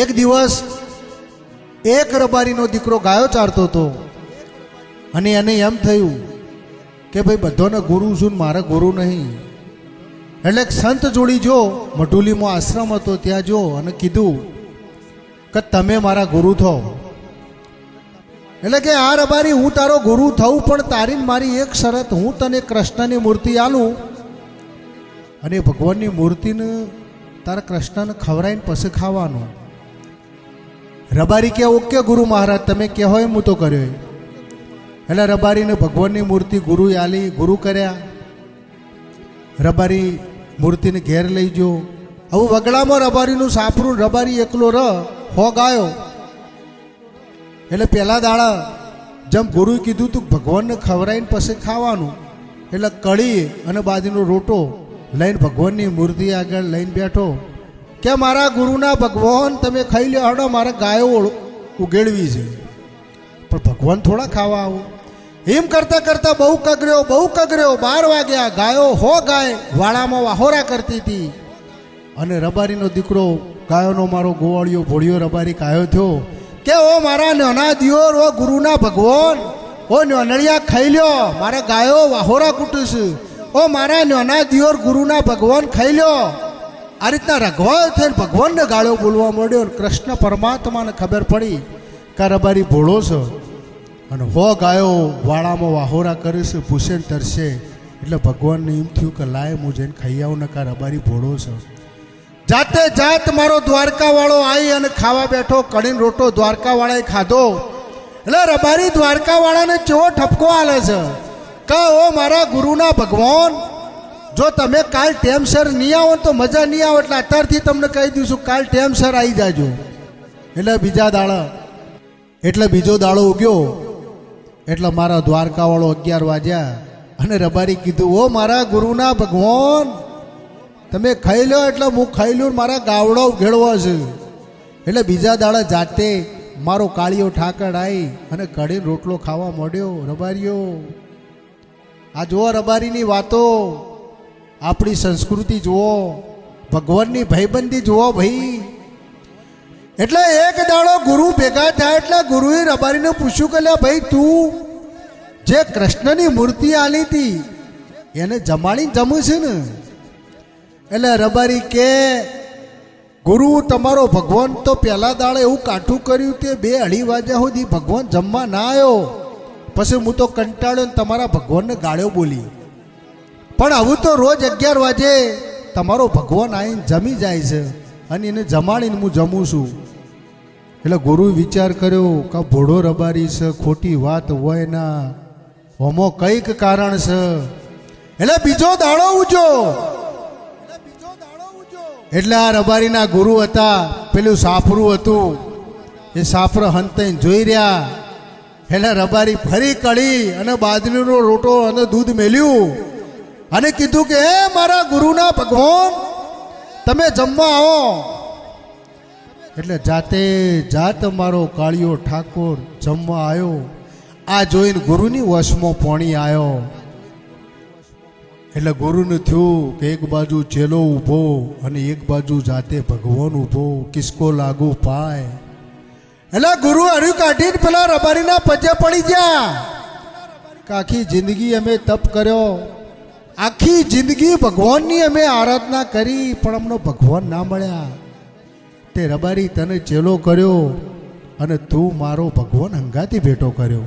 એક દિવસ એક રબારીનો દીકરો ગાયો ચારતો હતો અને એને એમ થયું કે ભાઈ બધાને ગુરુ છું ને મારે ગુરુ નહીં, એટલે એક સંત જોડી જો મઢુલીમાં આશ્રમ હતો ત્યાં જો અને કીધું કે તમે મારા ગુરુ થો. એટલે કે આ રબારી હું તારો ગુરુ થઉં પણ તારી મારી એક શરત, હું તને કૃષ્ણની મૂર્તિ આલું અને ભગવાનની મૂર્તિને તારા કૃષ્ણને ખવડાવીને પછી ખાવાનું. રબારી કે ઓકે ગુરુ મહારાજ તમે કહો એમ હું તો કર્યો. એટલે રબારીને ભગવાનની મૂર્તિ ગુરુ આલી, ગુરુ કર્યા. રબારી મૂર્તિને ઘેર લઈ ગયો. હવે વગડામાં રબારીનું સાપરું, રબારી એકલો હો ગાયો. એટલે પહેલા દાડા જેમ ગુરુએ કીધું તું ભગવાનને ખવડાવીને પછી ખાવાનું, એટલે કળી અને બાજરીનો રોટો લઈને ભગવાનની મૂર્તિ આગળ લઈને બેઠો કે મારા ગુરુના ભગવાન તમે ખાઈ લો, હડો મારે ગાયો ઉગેડવી છે. પણ ભગવાન થોડા ખાવા આવો. એમ કરતાં કરતાં બહુ કગર્યો 12 વાગ્યા. ગાયો હો ગાય વાડામાં વાહોરા કરતી હતી અને રબારીનો દીકરો ગાયોનો મારો ગોવાળિયો ભોળિયો રબારી કાયો થયો કે ઓ મારા નાના દિયોર, ઓ ગુરુના ભગવાન, ઓ નોનળિયા ખાઈ લ્યો, મારે ગાયો વાહોરા કૂટું છે, ઓ મારા નાના દિયોર ગુરુના ભગવાન ખાઈ લ્યો. આ રીતના રઘવાયો થઈને ભગવાનને ગાળો બોલવા માંડ્યો. કૃષ્ણ પરમાત્માને ખબર પડી કે રબારી ભોળો છે અને હો ગાયો વાડામાં વાહોરા કરે છે, ભૂષણ તરશે. એટલે ભગવાનને એમ થયું કે લાય હું જઈને ખાઈ આવું ને કા રબારી ભોળો છે. જાતે જાત મારો દ્વારકાવાળો આવી અને ખાવા બેઠો. કડીને રોટો દ્વારકાવાળાએ ખાધો. એટલે રબારી દ્વારકાવાળાને ચેવો ઠપકો આલે છે કે ઓ મારા ગુરુના ભગવાન, જો તમે કાલ ટેમસર નહીં આવો તો મજા નહીં આવે, એટલે અત્યારથી તમને કહી દઈશું કાલ ટેમસર આવી જાજો. એટલે બીજો દાડો ઉગ્યો. એટલે મારા દ્વારકાવાળો 11 વાગ્યા અને રબારી કીધું ઓ મારા ગુરુના ભગવાન તમે ખાઈ લો, એટલે હું ખાઈ લઉં, મારા ગાવડો ઉઘેડવા છે. એટલે બીજા દાડા જાતે મારો કાળિયો ઠાકર આવી અને કઢીને રોટલો ખાવા માંડ્યો. રબારીઓ આ જુઓ, રબારીની વાતો, આપણી સંસ્કૃતિ જુઓ, ભગવાનની ભાઈબંધી જુઓ ભાઈ. એટલે એક દાડો ગુરુ ભેગા થયા. એટલે ગુરુએ રબારીને પૂછ્યું કે ભાઈ તું જે કૃષ્ણની મૂર્તિ આલી હતી એને જમાડીને જમું છે ને? એટલે રબારી કે ગુરુ તમારો ભગવાન તો પહેલા દાડે એવું કાઠું કર્યું તે 2-2:30 વાગ્યા સુધી ભગવાન જમવા ના આવ્યો. પછી હું તો કંટાળ્યો ને તમારા ભગવાનને ગાળ્યો બોલી. પણ આવું તો રોજ 11 વાગે તમારો ભગવાન આવીને જમી જાય છે અને એને જમાડીને હું જમું છું. એટલે ગુરુએ વિચાર કર્યો કે ભોળો રબારી છે, ખોટી વાત હોય ના, હોમો કંઈક કારણ છે. એટલે બીજો દાડો ઉજો. એટલે આ રબારીના ગુરુ હતા, પેલું સાફરું હતું, એ સાફર હંતાઈને જોઈ રહ્યા. એટલે રબારી ફરી કળી અને બાજરીનો રોટો અને દૂધ મેલ્યું અને કીધું કે હે મારા ગુરુના ભગવાન તમે જમવા આવો. એટલે જાતે જાત મારો કાળિયો ઠાકોર જમવા આવ્યો. આ જોઈને ગુરુની વશમાં પોણી આવ્યો. એટલે ગુરુને થયું કે એક બાજુ ચેલો ઊભો અને એક બાજુ જાતે ભગવાન ઊભો, કિસકો લાગુ પાય. એટલે ગુરુ હર્યું કાઢીને પેલા રબારીના પજે પડી ગયા કે આખી જિંદગી અમે તપ કર્યો, આખી જિંદગી ભગવાનની અમે આરાધના કરી પણ અમને ભગવાન ના મળ્યા. તે રબારી તને ચેલો કર્યો અને તું મારો ભગવાન હંગાથી ભેટો કર્યો.